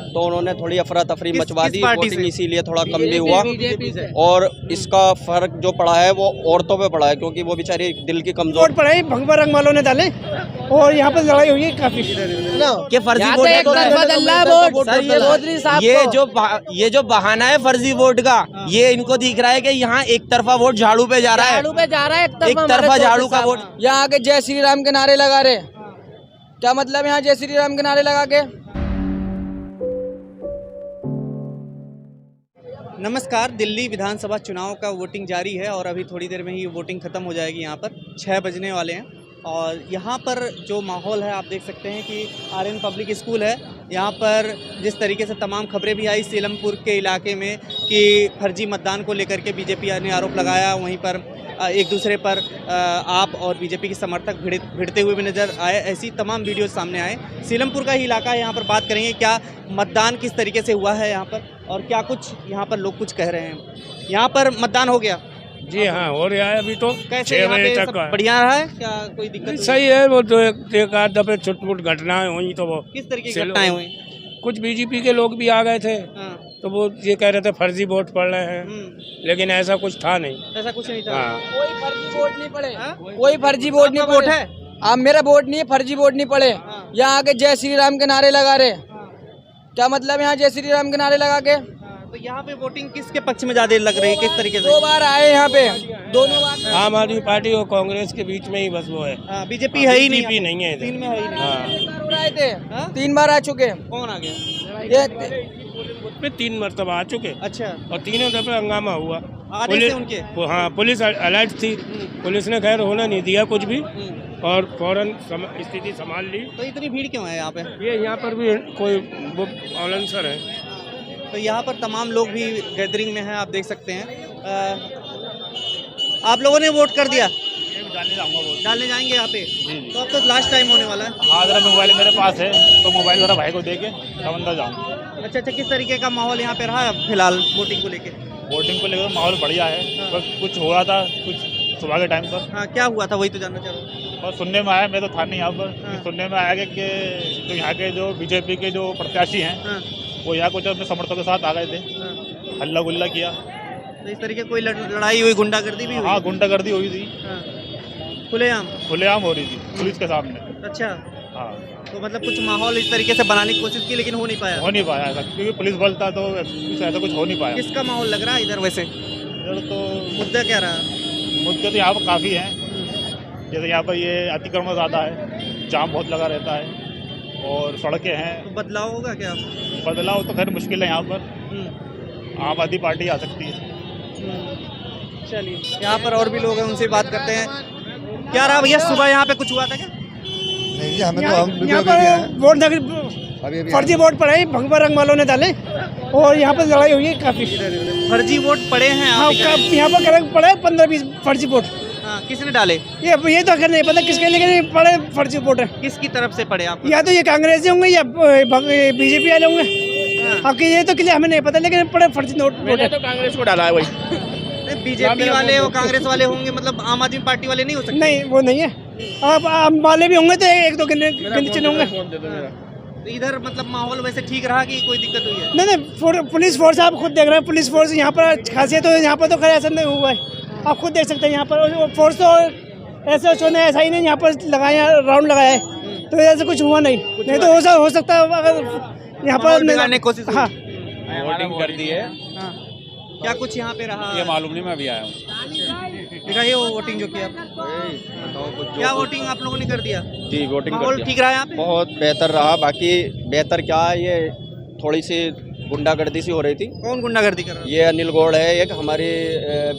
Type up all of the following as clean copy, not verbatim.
तो उन्होंने थोड़ी अफरा तफरी मचवा दी, वोटिंग इसीलिए थोड़ा कम भी हुआ। और इसका फर्क जो पड़ा है वो औरतों पे पड़ा है, क्योंकि वो बेचारी दिल की कमजोर वोट पड़ा है, भगवा रंग वालों ने डाले और यहाँ पर लड़ाई हुई है काफी। कि फर्जी वोट ये जो बहाना है फर्जी वोट का, ये इनको दिख रहा है कि यहाँ एक तरफा वोट झाड़ू पे जा रहा है, एक तरफा झाड़ू का वोट। यहाँ आके जय श्री राम के नारे लगा रहे, क्या मतलब यहाँ जय श्री राम के नारे लगा के। नमस्कार, दिल्ली विधानसभा चुनाव का वोटिंग जारी है और अभी थोड़ी देर में ही वोटिंग ख़त्म हो जाएगी। यहाँ पर 6 बजने वाले हैं और यहाँ पर जो माहौल है आप देख सकते हैं कि आर्यन पब्लिक स्कूल है। यहाँ पर जिस तरीके से तमाम खबरें भी आई सीलमपुर के इलाके में कि फर्जी मतदान को लेकर के बीजेपी ने आरोप लगाया, वहीं पर एक दूसरे पर आप और बीजेपी के समर्थक भिड़ते हुए भी नज़र आए। ऐसी तमाम वीडियो सामने आए। सीलमपुर का ही इलाका है, यहाँ पर बात करेंगे क्या मतदान किस तरीके से हुआ है यहाँ पर और क्या कुछ यहाँ पर लोग कुछ कह रहे हैं। यहाँ पर मतदान हो गया? जी हाँ, हो रहा है अभी तो। कैसे 6 यहाँ बजे पे तक सब बढ़िया रहा है? क्या कोई दिक्कत? सही है, वो तो एक आध दफे छुटपुट घटनाएं हुई तो वो किस तरीके की घटनाएं हुई? कुछ बीजेपी के लोग भी आ गए थे। हाँ। तो वो ये कह रहे थे फर्जी वोट पड़ रहे हैं, लेकिन ऐसा कुछ था नहीं। ऐसा कुछ नहीं था। हाँ। कोई फर्जी वोट नहीं पड़े, कोई फर्जी वोट नहीं वोट है। आप मेरा वोट नहीं है, फर्जी वोट नहीं पड़े। यहाँ आके जय श्री राम के नारे लगा रहे, क्या मतलब यहाँ जय श्री राम के नारे लगा के। तो यहाँ पे वोटिंग किसके पक्ष में ज्यादा लग रही है, किस तरीके से? 2 बार आए यहाँ पे, दोनों बार। आम आदमी पार्टी और कांग्रेस के बीच में ही बस वो है। बीजेपी है ही नहीं, बीजेपी नहीं है इधर। 3 में है ही नहीं। हाँ। आए थे, 3 बार आ चुके। कौन आ गया? ये 3 मरतबा आ चुके अच्छा। और तीनों दफे हंगामा हुआ। आदेश से उनके? हाँ, पुलिस अलर्ट थी, पुलिस ने खैर होना नहीं दिया कुछ भी और फौरन स्थिति संभाल ली। तो इतनी भीड़ क्यों है यहाँ पे? ये यहाँ पर भी कोई वो ऑलंसर है। तो यहाँ पर तमाम लोग भी गैदरिंग में हैं, आप देख सकते हैं। आप लोगों ने वोट कर दिया? डालने जाएंगे यहाँ पे? तो अब तो लास्ट टाइम होने वाला है। हाँ, जरा मोबाइल मेरे पास है तो मोबाइल जरा भाई को दे के तब अंदर जाऊँ। अच्छा, किस तरीके का माहौल यहाँ पे रहा है फिलहाल वोटिंग को लेके? वोटिंग को लेकर माहौल बढ़िया है। हाँ। बस कुछ हो रहा था कुछ सुबह के टाइम पर। हाँ, क्या हुआ था वही तो जानना चाह रहा हूँ। बस सुनने में आया, मैं तो था नहीं यहाँ पर। हाँ। सुनने में आया कि जो यहाँ के जो बीजेपी के जो प्रत्याशी हैं हाँ। वो यहाँ कुछ अपने समर्थकों के साथ आ गए थे, हल्ला गुल्ला किया। तो इस तरीके कोई लड़ाई हुई, गुंडागर्दी भी हुई? हाँ, गुंडागर्दी हुई थी। हाँ। खुलेआम हो रही थी पुलिस के सामने। अच्छा। हाँ, तो मतलब कुछ माहौल इस तरीके से बनाने की कोशिश की लेकिन हो नहीं पाया ऐसा, क्योंकि पुलिस बल था तो कुछ ऐसा कुछ हो नहीं पाया। किसका माहौल लग रहा है इधर वैसे? इधर तो मुद्दा क्या रहा? मुद्दे तो यहाँ पर काफ़ी हैं। जैसे यहाँ पर ये अतिक्रमण ज़्यादा है, जाम बहुत लगा रहता है और सड़कें हैं। तो बदलाव होगा क्या? बदलाव तो खैर मुश्किल है यहाँ पर। आम आदमी पार्टी आ सकती है। चलिए, यहाँ पर और भी लोग हैं, उनसे बात करते हैं। क्या रहा भैया, सुबह यहाँ पे कुछ हुआ था क्या? नहीं जी, हमें तो यहाँ पर वोट फर्जी वोट पड़ा है, भगवा रंग वालों ने डाले और यहाँ पर लड़ाई हुई है काफी। फर्जी वोट पड़े हैं? हाँ, यहाँ पर करेक्ट पड़े 15-20 फर्जी वोट। हाँ, किसने डाले? ये तो अगर नहीं पता किसके, लेकिन पड़े फर्जी वोट है। किसकी तरफ से पड़े आप? या तो ये कांग्रेसी होंगे या बीजेपी वाले होंगे। हाँ, ये तो क्लियर हमें नहीं पता, लेकिन पड़े फर्जी वोट है। तो कांग्रेस को डाला है वही। बीजेपी वाले और कांग्रेस वाले होंगे, मतलब आम आदमी पार्टी वाले नहीं हो सकते? नहीं, वो नहीं है। अब आम वाले भी होंगे तो 1-2 गिनती होंगे। तो इधर मतलब माहौल वैसे ठीक रहा कि कोई दिक्कत हुई है? नहीं, पुलिस फोर्स आप खुद देख रहे हैं। पुलिस फोर्स यहाँ पर खासियत तो यहाँ पर तो खैर ऐसा नहीं हुआ है, आप खुद देख सकते हैं। यहाँ पर फोर्स तो ऐसा ही नहीं यहाँ पर लगाया, राउंड लगाया है, तो ऐसा कुछ हुआ नहीं। नहीं तो हो सकता है अगर यहाँ पर कोशिश। हाँ, वोटिंग कर दी है। हाँ। क्या कुछ यहाँ पे रहा? ये मालूम नहीं, मैं अभी आया हूँ। दिखाइए वो वोटिंग जो किया। क्या वोटिंग आप लोगों ने कर दिया? जी, वोटिंग कर माहौल दिया। ठीक रहा यहाँ पे? बहुत बेहतर रहा। बाकी बेहतर क्या है, ये थोड़ी सी गुंडागर्दी सी हो रही थी। कौन गुंडागर्दी कर रहा है? ये अनिल गौड़ है, एक हमारी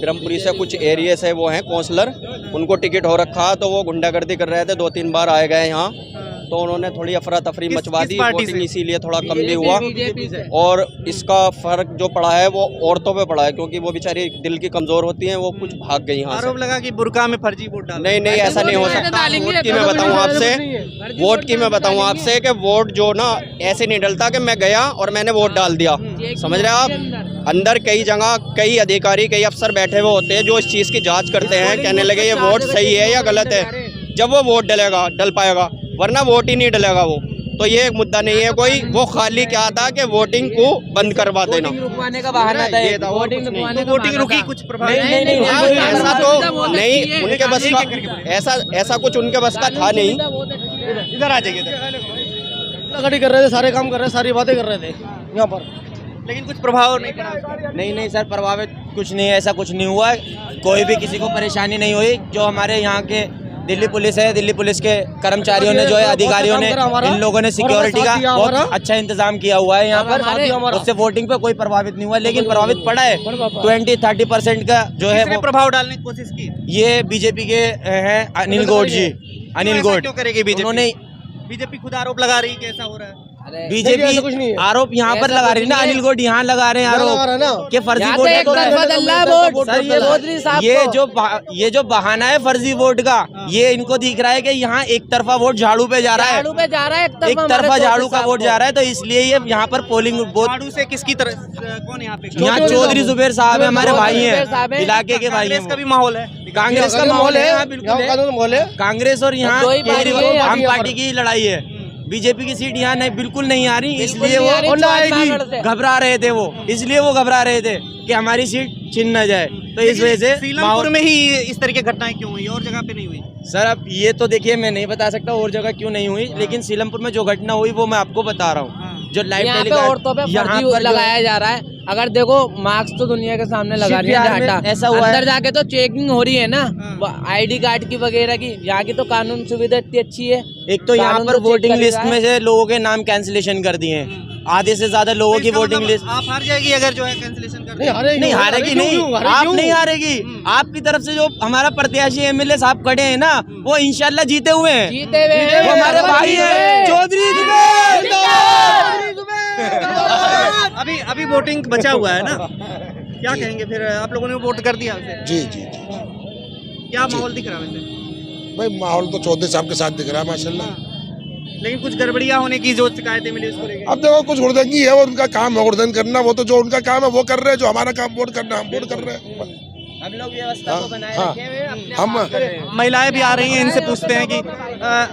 ब्रह्मपुरी से कुछ एरियाज है, वो हैं काउंसलर, उनको टिकट हो रखा, तो वो गुंडागर्दी कर रहे थे। 2-3 बार आए गए यहाँ, तो उन्होंने थोड़ी अफरा तफरी मचवा दी, वोटिंग इसीलिए थोड़ा कम भी हुआ। और इसका फर्क जो पड़ा है वो औरतों पे पड़ा है, क्योंकि वो बेचारी दिल की कमजोर होती हैं, वो कुछ भाग गई यहाँ से। आरोप लगा कि बुर्का में फर्जी वोट डाला। नहीं, ऐसा नहीं हो सकता। वोट की मैं बताऊँ आपसे कि वोट जो ना ऐसे नहीं डलता कि मैं गया और मैंने वोट डाल दिया। समझ रहे हैं आप? अंदर कई जगह कई अधिकारी, कई अफसर बैठे हुए होते हैं जो इस चीज़ की जांच करते हैं, कहने लगे ये वोट सही है या गलत है। जब वो वोट डल पाएगा, वरना वोट ही नहीं डलेगा वो। तो ये एक मुद्दा नहीं है कोई, वो खाली क्या था कि वोटिंग को बंद करवा देना, रुकवाने का बहाना था, ये था, वोटिंग रुकवाने का वोटिंग बहाना रुकी था। कुछ प्रभाव नहीं, ऐसा तो नहीं उनके बस का, ऐसा कुछ उनके बस का था नहीं। इधर आ जाइए खड़ी कर रहे थे, सारे काम कर रहे थे, सारी बातें कर रहे थे यहाँ पर, लेकिन कुछ प्रभाव नहीं पड़ा। नहीं सर, प्रभावित कुछ नहीं है, ऐसा कुछ नहीं हुआ, कोई भी किसी को परेशानी नहीं हुई। जो हमारे यहाँ के दिल्ली पुलिस है, दिल्ली पुलिस के कर्मचारियों ने जो है, अधिकारियों ने, इन लोगों ने सिक्योरिटी का बहुत अच्छा इंतजाम किया हुआ है यहाँ पर, उससे वोटिंग पे कोई प्रभावित नहीं हुआ। लेकिन प्रभावित पड़ा है 20-30% का जो है वो प्रभाव डालने की कोशिश की। ये बीजेपी के हैं अनिल गौड़ जी, अनिल गौड़, क्यों करेगी बीजेपी? उन्होंने बीजेपी खुद आरोप लगा रही है कि ऐसा हो रहा है। बीजेपी आरोप यहाँ पर लगा रही है ना, अनिल गौड़ यहाँ लगा रहे हैं आरोप कि फर्जी वोट ये जो बहाना है फर्जी वोट का, ये इनको दिख रहा है कि यहाँ एक तरफा वोट झाड़ू पे जा रहा है, एक तरफा झाड़ू का वोट जा रहा है, तो इसलिए ये यहाँ पर पोलिंग झाड़ू से किसकी तरफ, कौन यहाँ पे? यहाँ चौधरी जुबेर साहब है, हमारे भाई हैं, इलाके के भाई हैं। का भी माहौल है, कांग्रेस का माहौल है, बिल्कुल है। कांग्रेस और यहाँ केजरीवाल आम पार्टी की लड़ाई है। बीजेपी की सीट यहाँ नहीं, बिल्कुल नहीं आ रही, इसलिए वो घबरा रहे थे, इसलिए वो घबरा रहे थे कि हमारी सीट छिन न जाए। तो इस वजह से सीलमपुर में ही इस तरह की घटनाएं क्यों हुई और जगह पे नहीं हुई? सर अब ये तो देखिए मैं नहीं बता सकता और जगह क्यों नहीं हुई, लेकिन सीलमपुर में जो घटना हुई वो मैं आपको बता रहा हूँ। जो लाइव औरतों पे फर्जी लगाया जा रहा है। अगर देखो मार्क्स तो दुनिया के सामने लगा रही है, ऐसा हुआ अंदर जाके तो चेकिंग हो रही है ना, आईडी कार्ड की वगैरह की। यहाँ की तो कानून सुविधा इतनी अच्छी है। एक तो यहाँ पर वोटिंग लिस्ट में से लोगों के नाम कैंसिलेशन कर दिए हैं, आधे से ज्यादा लोगों की वोटिंग लिस्ट। आप हार जाएगी अगर जो है कैंसिलेशन कर नहीं हारेगी, नहीं आप नहीं हारेगी। आपकी तरफ से जो हमारा प्रत्याशी एमएलए साहब खड़े हैं ना, वो इंशाल्लाह जीते हुए हैं, वो हमारे भाई हैं, चौधरी अभी वोटिंग बचा हुआ है ना, क्या कहेंगे फिर? आप लोगों ने वोट कर दिया उसे? जी क्या माहौल दिख रहा है वैसे? भाई माहौल तो चौधरी साहब के साथ दिख रहा है माशाल्लाह, लेकिन कुछ गड़बड़ियां होने की जो शिकायतें मिली उसको लेकर। अब देखो कुछ हुड़दंगी है, वो उनका काम है हुड़दंग करना, वो तो जो उनका काम है वो कर रहे हैं, जो हमारा काम वोट करना हम वोट कर रहे हैं। हम लोग व्यवस्था को बनाए रखे हुए हैं, हम महिलाएं भी आ रही हैं, इनसे पूछते हैं कि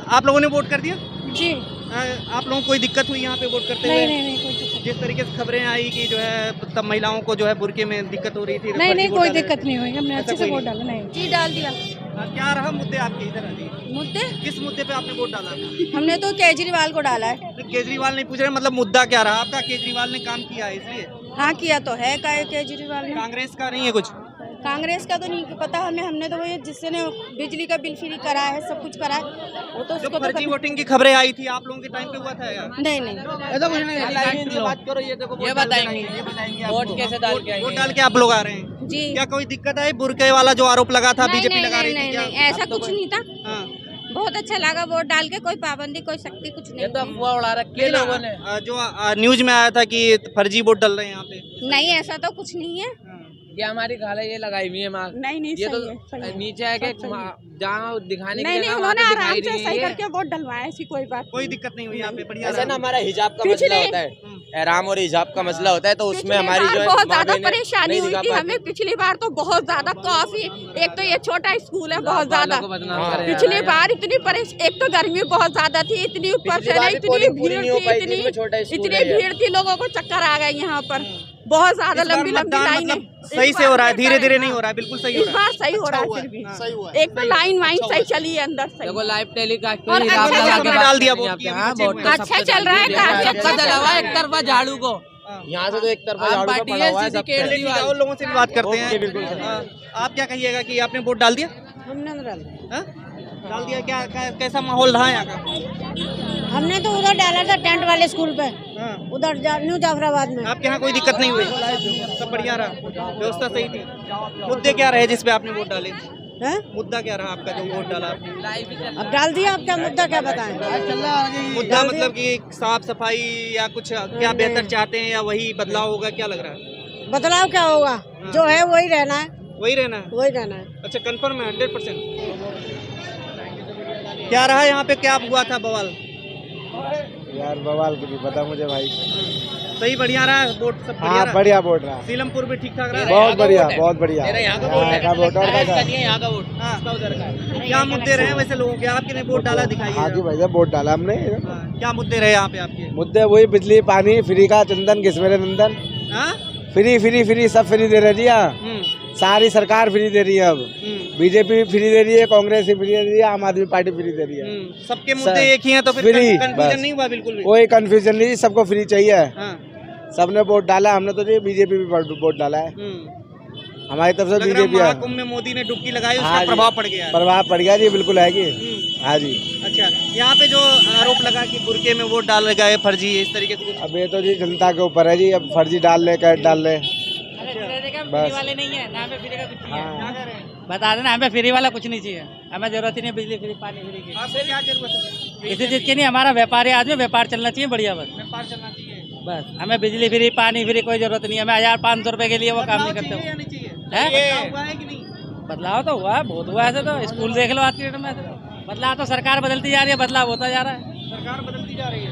आप लोगों ने वोट कर दिया? जी। आप लोगों को कोई दिक्कत हुई यहाँ पे वोट करते हुए? नहीं कोई दिक्कत। जिस तरीके से खबरें आई कि जो है तब महिलाओं को जो है बुरके में दिक्कत हो रही थी। नहीं कोई दिक्कत नहीं हुई, हमने अच्छे से वोट डाला। नहीं जी डाल दिया। क्या रहा मुद्दे आपके इधर? मुद्दे किस मुद्दे पे आपने वोट डाला? हमने तो केजरीवाल को डाला है। केजरीवाल नहीं पूछ रहे, मतलब मुद्दा क्या रहा आपका? केजरीवाल ने काम किया है इसलिए? हाँ किया तो है केजरीवाल ने। कांग्रेस का नहीं है कुछ? कांग्रेस का तो नहीं पता हमें, हमने तो वही जिससे ने बिजली का बिल फ्री करा है, सब कुछ करा है, वो तो उसको फर्जी वोटिंग की खबरें आई थी आप लोगों के टाइम पे हुआ था या? नहीं ऐसा कुछ नहीं। बात करो, ये देखो ये बताएंगे वोट कैसे डाल के वोट डाल के आप लोग आ रहे हैं जी। क्या कोई दिक्कत आई? बुरके वाला जो आरोप लगा था बीजेपी लगा रही थी क्या? ऐसा कुछ नहीं था। बहुत अच्छा लगा वोट डाल के, कोई पाबंदी कोई सख्ती कुछ नहीं। तो अफवाह उड़ा रखी है लोगों ने। जो न्यूज में आया था कि फर्जी वोट डल रहे हैं यहाँ पे। नहीं ऐसा तो कुछ नहीं है। ये हमारी खाला ये लगाई हुई है माँ। नहीं ये तो सही है। नीचे है कि जहाँ दिखाने के नहीं लिए उन्होंने आराम से सही करके वोट डलवाया, ऐसी कोई बात कोई दिक्कत नहीं हुई यहाँ पे, बढ़िया ऐसा ना हमारा हिजाब का मसला होता है, एहराम और हिजाब का मसला होता है, तो उसमें हमारी जो है बहुत ज्यादा परेशानी हुई थी हमें पिछली बार, तो बहुत ज्यादा काफी। एक तो ये छोटा स्कूल है, बहुत ज्यादा पिछली बार इतनी एक तो गर्मी बहुत ज्यादा थी, इतनी ऊपर से इतनी भीड़ थी, इतनी भीड़ थी, लोगों को चक्कर आ गए यहाँ पर। बहुत ज्यादा लंबी लाइन है। सही से हो रहा है, धीरे धीरे नहीं हो रहा है, बिल्कुल सही हो रहा है। इस बार सही हो रहा है, फिर भी एक तो लाइन वाइन सही चली है अंदर से। देखो लाइव टेलीकास्ट और डाल दिया अच्छा चल रहा है, एक तरफा झाड़ू को यहाँ से तो एक तरफा झाड़ू का पड़ा हुआ है। और लोगों से भी बात करते हैं। बिल्कुल। आप क्या कहिएगा कि आपने वोट डाल दिया? हमने डाल दिया। क्या कैसा माहौल रहा यहाँ का? हमने तो उधर डाला था टेंट वाले स्कूल पे, उधर न्यू जाफराबाद में। आपके यहाँ कोई दिक्कत नहीं हुई? सब बढ़िया रहा, व्यवस्था सही थी। मुद्दे क्या रहे जिसपे आपने वोट डाले? मुद्दा क्या रहा आपका जो वोट डाला आपने? अब डाल दिया, आप क्या मुद्दा क्या बताएं? मुद्दा मतलब कि साफ सफाई या कुछ क्या बेहतर चाहते हैं या वही बदलाव होगा, क्या लग रहा है? बदलाव क्या होगा? जो है वही रहना है, वही रहना है, वही रहना है। अच्छा कंफर्म है 100%? क्या रहा यहाँ पे, क्या हुआ था बवाल? यार बवाल की नहीं पता मुझे भाई। सही बढ़िया रहा वोट, सब बढ़िया रहा? बढ़िया वोट रहा, सीलमपुर भी ठीक ठाक रहा? बहुत बढ़िया, बहुत बढ़िया। यहाँ का वोट है, यहाँ का वोट, हाँ। क्या मुद्दे रहे वैसे लोगों के, आपके ने वोट डाला दिखाई? हाँ जी भैया, वोट डाला हमने। क्या मुद्दे रहे यहाँ पे आपके? मुद्दे वही बिजली, पानी फ्री का, चंदन किसमेरे नंदन, फ्री फ्री फ्री सब फ्री दे रही है, सारी सरकार फ्री दे रही है। अब बीजेपी फ्री दे रही है, कांग्रेस फ्री दे रही है, आम आदमी पार्टी फ्री दे रही है। सबके मुद्दे एक ही हैं तो फिर कंफ्यूजन नहीं हुआ? बिल्कुल भी कोई कंफ्यूजन नहीं, सबको फ्री चाहिए। सबने वोट डाला, हमने तो जी बीजेपी भी वोट डाला है, हमारी तरफ से बीजेपी है। कुंभ में मोदी ने डुबकी लगाई, उसका प्रभाव पड़ गया? प्रभाव पड़ गया जी, बिल्कुल है कि हाँ जी। अच्छा, यहाँ पे जो आरोप लगा कि बुरके में वोट डाल गए फर्जी, इस तरीके से कुछ? अब ये तो जी जनता के ऊपर है जी, अब फर्जी डाल ले, कैट डाल ले, फ्री वाले नहीं है ना, हमें फ्री का कुछ नहीं है। बता देना, हमें फ्री वाला कुछ नहीं चाहिए, हमें जरूरत ही नहीं बिजली फ्री, पानी फ्री की। आपसे क्या जरूरत है? किसी चीज की नहीं, हमारा व्यापारी आदमी, व्यापार चलना चाहिए बढ़िया, बस व्यापार चलना चाहिए बस। हमें बिजली फ्री, पानी फ्री कोई जरूरत नहीं है, हमें 1500 रुपए के लिए वो काम नहीं करते चाहिए या नहीं चाहिए? है? हुआ है कि नहीं? बदलाव तो हुआ है, बहुत हुआ है ऐसे तो, स्कूल देख लो आज की डेट में, बदलाव तो सरकार बदलती जा रही है, बदलाव होता जा रहा है, सरकार बदलती जा रही है।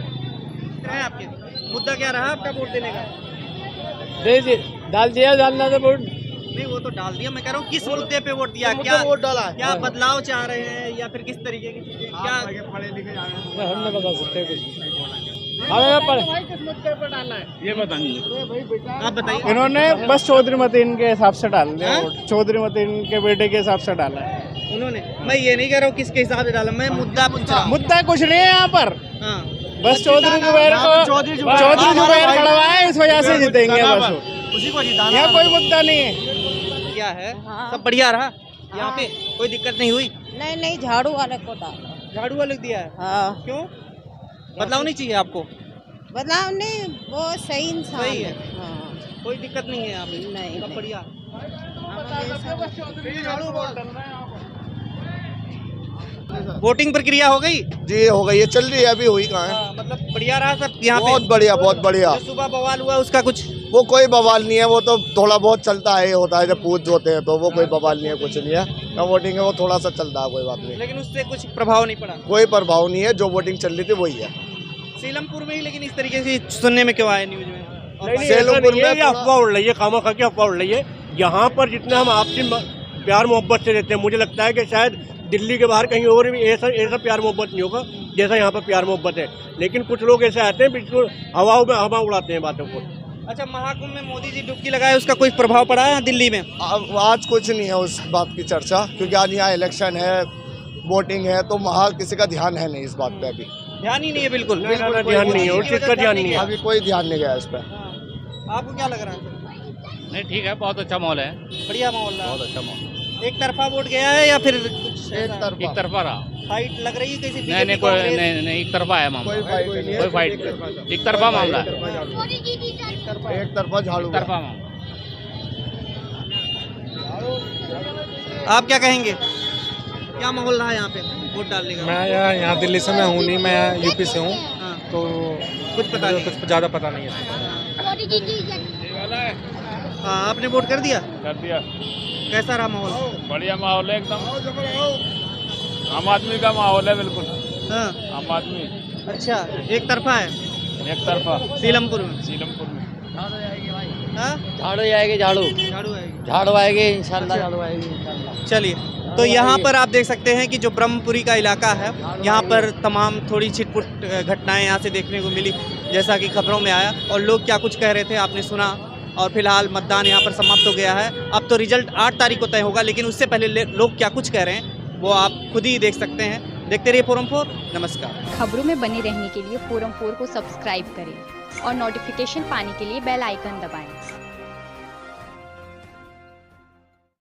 आपके मुद्दा क्या रहा आपका वोट देने का? डाल दिया, डालना तो वोट नहीं, वो तो डाल दिया, मैं कह रहा हूँ किस मुद्दे पे वोट दिया? क्या वोट डाला? क्या बदलाव चाह रहे हैं या फिर किस तरीके की चीजें? क्या पढ़े लिखे जा रहे हैं? हम नहीं बता सकते कुछ, किस मुद्दे पर डालना है ये बताइए, आप बताइए। इन्होंने बस चौधरी मतीन के हिसाब से डाल दिया वोट, चौधरी मतीन के बेटे के हिसाब से डाला है उन्होंने। मैं ये नहीं कह रहा हूँ किसके हिसाब से डाला, मैं मुद्दा पूछ रहा हूँ। मुद्दा कुछ नहीं है यहाँ पर, बस चौधरी जुबैर खड़ा है, इस वजह से जीतेंगे बस, उसी को जिताना, यहाँ कोई मुद्दा नहीं है। क्या है? सब बढ़िया रहा यहाँ पे, कोई दिक्कत नहीं हुई? नहीं, झाड़ू वाले को डाला। झाड़ू वाले दिया है? हाँ। क्यों? बदलाव नहीं चाहिए आपको? बदलाव नहीं, वो सही इंसान सही है। हाँ। कोई दिक्कत नहीं है यहाँ पे? नहीं, सब बढ़िया। वोटिंग प्रक्रिया हो गई? जी हो गई है, चल रही है, अभी हुई कहाँ है। मतलब बढ़िया रहा सब यहाँ पे? बहुत बढ़िया, बहुत बढ़िया। जो सुबह बवाल हुआ उसका कुछ? वो कोई बवाल नहीं है, वो तो थोड़ा बहुत चलता है, होता है जब पूछ होते हैं तो वो कोई बवाल नहीं है, कुछ नहीं है। वोटिंग है वो थोड़ा सा चलता है, कोई बात नहीं, लेकिन उससे कुछ प्रभाव नहीं पड़ा? कोई प्रभाव नहीं है, जो वोटिंग चल रही थी वही है। सीलमपुर में ही, लेकिन इस तरीके से सुनने में क्यों आए न्यूज में? सेलमपुर में अफवाह उड़ रही है, खामा खा के अफवाह उड़ रही है। यहाँ पर जितना हम आपसी प्यार मोहब्बत से रहते हैं, मुझे लगता है कि शायद दिल्ली के बाहर कहीं और भी ऐसा प्यार मोहब्बत नहीं होगा जैसा यहाँ पर प्यार मोहब्बत है। लेकिन कुछ लोग ऐसे आते हैं बिल्कुल हवाओं में हवा उड़ाते हैं बातों को। अच्छा, महाकुंभ में मोदी जी डुबकी लगाए, उसका कोई प्रभाव पड़ा है दिल्ली में? आज कुछ नहीं है उस बात की चर्चा, क्योंकि आज यहाँ इलेक्शन है, वोटिंग है, तो वहाँ किसी का ध्यान है नहीं इस बात पे, अभी ध्यान ही नहीं है। बिल्कुल ध्यान नहीं है, उस चीज का ध्यान नहीं है, अभी कोई ध्यान नहीं गया इस पर। आपको क्या लग रहा है? नहीं, ठीक है, बहुत अच्छा माहौल है, बढ़िया माहौल रहा, बहुत अच्छा माहौल। एक तरफा वोट गया है या फिर कुछ एक तरफा रहा? फाइट लग रही है किसी? नहीं, कोई नहीं, एक तरफा है मामला, कोई फाइट, एक तरफा मामला है, एक तरफा झाड़ू, तरफा मामला। आप क्या कहेंगे, क्या माहौल रहा यहाँ पे वोट डालने का? मैं यहाँ दिल्ली से मैं हूँ नहीं, मैं यूपी से हूँ, तो कुछ पता नहीं, कुछ ज़्यादा पता नहीं है। आपने वोट कर दिया? कर दिया। कैसा रहा माहौल? बढ़िया माहौल है एकदम, आम आदमी का माहौल है बिल्कुल। आम आदमी। अच्छा, एक तरफा है? एक तरफा सीलमपुर में? सीलमपुर में झाड़ू आएगी, झाड़ू आएगी इंशाल्लाह, झाड़ू आएगी इंशाल्लाह। चलिए, तो यहाँ पर आप देख सकते हैं कि जो ब्रह्मपुरी का इलाका है, यहाँ पर तमाम थोड़ी छिटपुट घटनाएं यहाँ से देखने को मिली, जैसा कि खबरों में आया, और लोग क्या कुछ कह रहे थे आपने सुना। और फिलहाल मतदान यहाँ पर समाप्त हो गया है। अब तो रिजल्ट 8 तारीख को तय होगा, लेकिन उससे पहले लोग क्या कुछ कह रहे हैं वो आप खुद ही देख सकते हैं। देखते रहिए फोरम 4। नमस्कार। खबरों में बने रहने के लिए फोरम 4 को सब्सक्राइब करें और नोटिफिकेशन पाने के लिए बेल आइकन दबाएं।